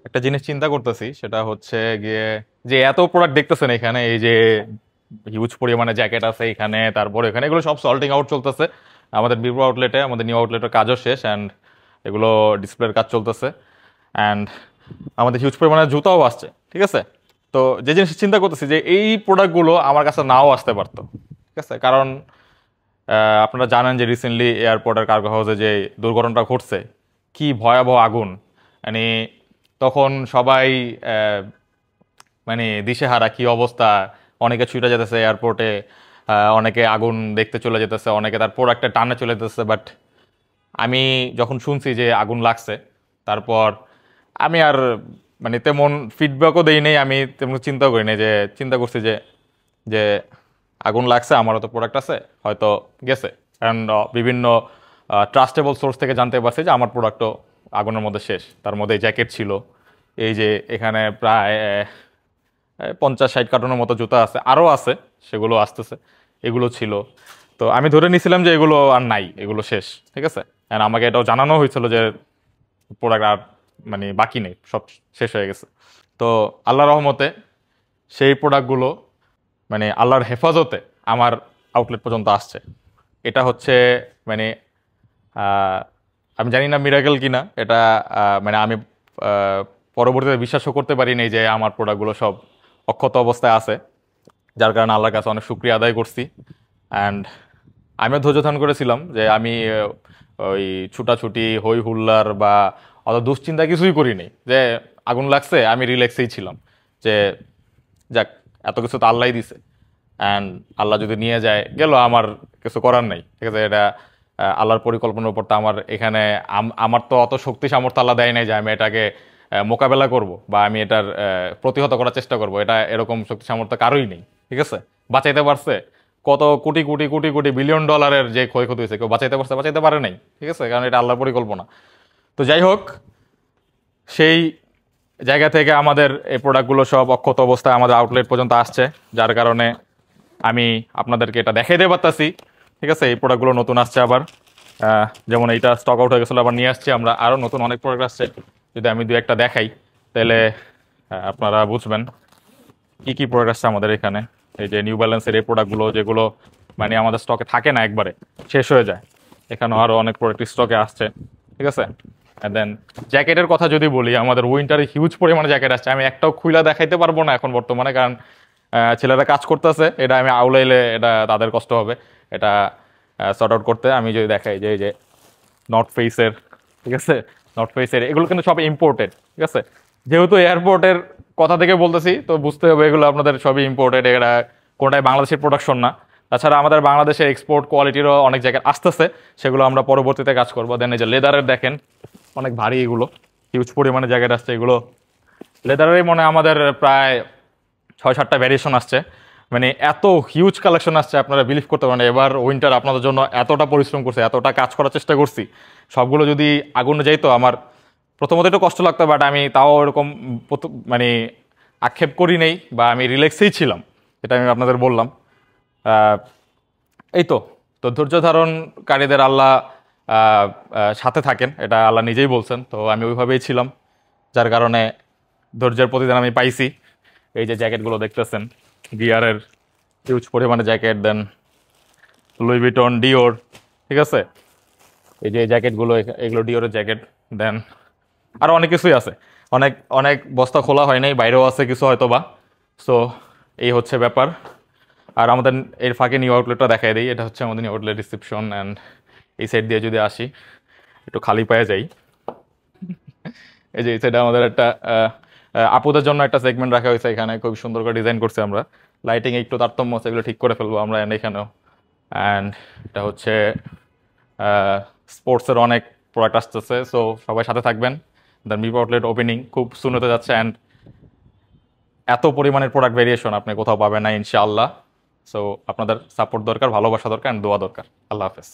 একটা জিনিস চিন্তা করতেছি, সেটা হচ্ছে গিয়ে যে এত প্রোডাক্ট দেখতেছেন এখানে, এই যে হিউজ পরিমাণে জ্যাকেট আছে এখানে, তারপরে এখানে এগুলো সব সল্টিং আউট চলতেছে আমাদের বীরপুর আউটলেটে, আমাদের নিউ আউটলেটের কাজও শেষ, অ্যান্ড এগুলো ডিসপ্লের কাজ চলতেছে, অ্যান্ড আমাদের হিউজ পরিমাণে জুতাও আসছে, ঠিক আছে। তো যে জিনিস চিন্তা করতেছি যে এই প্রোডাক্টগুলো আমার কাছে নাও আসতে পারতো, ঠিক আছে, কারণ আপনারা জানেন যে রিসেন্টলি এয়ারপোর্টের কার্গো হাউসে যে দুর্ঘটনাটা ঘটছে, কি ভয়াবহ আগুন, মানে তখন সবাই আহ, মানে দিশেহারা, কি অবস্থা, অনেকে ছুটে যেতেছে এয়ারপোর্টে, অনেকে আগুন দেখতে চলে যেতেছে, অনেকে তার প্রোডাক্টে টানে চলে যেতেছে, বাট আমি যখন শুনছি যে আগুন লাগছে, তারপর আমি আর মানে তেমন ফিডব্যাকও দেই নেই, আমি তেমন চিন্তাও করি নাই, যে চিন্তা করছি যে যে আগুন লাগছে, আমারও তো প্রোডাক্ট আছে, হয়তো গেছে, কারণ বিভিন্ন ট্রাস্টেবল সোর্স থেকে জানতে পারছি যে আমার প্রোডাক্টও আগুনের মধ্যে শেষ, তার মধ্যে জ্যাকেট ছিল, এই যে এখানে প্রায় 50-60 কার্টনের মতো জুতা আছে, আরও আছে, সেগুলো আসতেছে, এগুলো ছিল। তো আমি ধরে নিয়েছিলাম যে এগুলো আর নাই, এগুলো শেষ, ঠিক আছে। আর আমাকে এটাও জানানো হয়েছিল যে প্রোডাক্ট আর মানে বাকি নেই, সব শেষ হয়ে গেছে। তো আল্লাহর রহমতে সেই প্রোডাক্টগুলো মানে আল্লাহর হেফাজতে আমার আউটলেট পর্যন্ত আসছে। এটা হচ্ছে মানে আহ, আমি জানি না মিরাকেল কিনা এটা, মানে আমি আহ, পরবর্তীতে বিশ্বাসও করতে পারিনি যে আমার প্রোডাক্টগুলো সব অক্ষত অবস্থায় আছে, যার কারণে আল্লাহর কাছে অনেক শুক্রিয়া আদায় করছি। অ্যান্ড আমিও ধৈর্য ধারণ করেছিলাম যে আমি ওই ছুটাছুটি হই হুল্লার বা অত দুশ্চিন্তা কিছুই করিনি, যে আগুন লাগছে আমি রিল্যাক্সেই ছিলাম, যে যাক, এত কিছু তো আল্লাহই দিছে, অ্যান্ড আল্লাহ যদি নিয়ে যায় গেল, আমার কিছু করার নাই, ঠিক আছে। এটা আল্লাহর পরিকল্পনার উপর তো আমার এখানে আমার তো অত শক্তি সামর্থ্য আল্লাহ দেয় নাই যে আমি এটাকে মোকাবেলা করব বা আমি এটার প্রতিহত করার চেষ্টা করব, এটা এরকম শক্তি সামর্থ্য কারোই নেই, ঠিক আছে। বাঁচাইতে পারছে কত কোটি কোটি কোটি কোটি বিলিয়ন ডলারের যে ক্ষয়ক্ষতি হয়েছে, কেউ বাঁচাইতে পারছে? বাঁচাইতে পারে নাই, ঠিক আছে, কারণ এটা আল্লাহর পরিকল্পনা। তো যাই হোক, সেই জায়গা থেকে আমাদের এই প্রোডাক্টগুলো সব অক্ষত অবস্থায় আমাদের আউটলেট পর্যন্ত আসছে, যার কারণে আমি আপনাদেরকে এটা দেখাইতে পারতাছি, ঠিক আছে। এই প্রোডাক্টগুলো নতুন আসছে আবার, যেমন এইটা স্টক আউট হয়ে গেছিলো, আবার নিয়ে আসছি আমরা, আরও নতুন অনেক প্রোডাক্ট আসছে। যদি আমি দু একটা দেখাই, তাহলে আপনারা বুঝবেন কি কি প্রোডাক্ট আসছে আমাদের এখানে। এই যে নিউ ব্যালেন্সের এই প্রোডাক্টগুলো, যেগুলো মানে আমাদের স্টকে থাকে না, একবারে শেষ হয়ে যায়, এখানেও আরও অনেক প্রোডাক্ট স্টকে আসছে, ঠিক আছে। দেন জ্যাকেটের কথা যদি বলি, আমাদের উইন্টারে হিউজ পরিমাণে জ্যাকেট আসছে, আমি একটাও খুইলা দেখাইতে পারবো না এখন বর্তমানে, কারণ ছেলেরা কাজ করতেছে, এটা আমি আউলাইলে এটা তাদের কষ্ট হবে এটা সর্ট আউট করতে। আমি যদি দেখাই যে এই যে নর্থ ফেসের, ঠিক আছে, নর্থ ফেসের এগুলো কিন্তু সব ইম্পোর্টেড, ঠিক আছে। যেহেতু এয়ারপোর্টের কথা থেকে বলতেছি, তো বুঝতে হবে এগুলো আপনাদের সবই ইম্পোর্টেড, এরা কোনটাই বাংলাদেশের প্রোডাকশন না। তাছাড়া আমাদের বাংলাদেশের এক্সপোর্ট কোয়ালিটিরও অনেক জায়গায় আসতেছে, সেগুলো আমরা পরবর্তীতে কাজ করবো। দেন এই যে লেদারের দেখেন, অনেক ভারী, এগুলো হিউজ পরিমাণে জায়গায় আসছে, এগুলো লেদারেরই মনে হয় আমাদের প্রায় 6-7টা ভ্যারিয়েশন আসছে, মানে এত হিউজ কালেকশন আসছে, আপনারা বিলিভ করতে পারেন। এবার উইন্টার আপনাদের জন্য এতটা পরিশ্রম করছে, এতটা কাজ করার চেষ্টা করছি, সবগুলো যদি আগুনে যাইতো, আমার প্রথমত একটু কষ্ট লাগতো, বাট আমি তাও এরকম মানে আক্ষেপ করি নেই, বা আমি রিল্যাক্সেই ছিলাম, এটা আমি আপনাদের বললাম। আহ, এই তো। তো ধৈর্য ধারণকারীদের আল্লাহ সাথে থাকেন, এটা আল্লাহ নিজেই বলছেন, তো আমি ওইভাবেই ছিলাম, যার কারণে ধৈর্যের প্রতিদান আমি পাইছি। এই যে জ্যাকেটগুলো দেখতেছেন, গিয়ারের হিউজ পরিমাণে জ্যাকেট, দেন লুই ভিটন, ডিওর, ঠিক আছে। এই যে এই জ্যাকেটগুলো, এগুলো ডিওরের জ্যাকেট। দেন আরও অনেক কিছুই আছে, অনেক অনেক বস্তা খোলা হয় নাই, বাইরেও আছে কিছু হয়তো বা। সো এই হচ্ছে ব্যাপার। আর আমাদের এর ফাঁকে নিউ আউটলেটটা দেখাই দিই, এটা হচ্ছে আমাদের নিউ আউটলেট রিসেপশন, অ্যান্ড এই সাইড দিয়ে যদি আসি, একটু খালি পায়ে যাই, এই যে এই সাইডে আমাদের একটা আপুদের জন্য একটা সেগমেন্ট রাখা হয়েছে, এখানে খুব সুন্দর করে ডিজাইন করছি আমরা, লাইটিং একটু তারতম্য আছে, এগুলো ঠিক করে ফেলবো আমরা এখানেও। অ্যান্ড এটা হচ্ছে স্পোর্টসের অনেক প্রোডাক্ট আসতেছে, সো সবাই সাথে থাকবেন। দ্য মিপ আউটলেট ওপেনিং খুব সুন হতে যাচ্ছে, অ্যান্ড এত পরিমাণের প্রোডাক্ট ভেরিয়েশন আপনি কোথাও পাবেন না ইনশাআল্লাহ। সো আপনাদের সাপোর্ট দরকার, ভালোবাসা দরকার, অ্যান্ড দোয়া দরকার। আল্লাহ হাফেজ।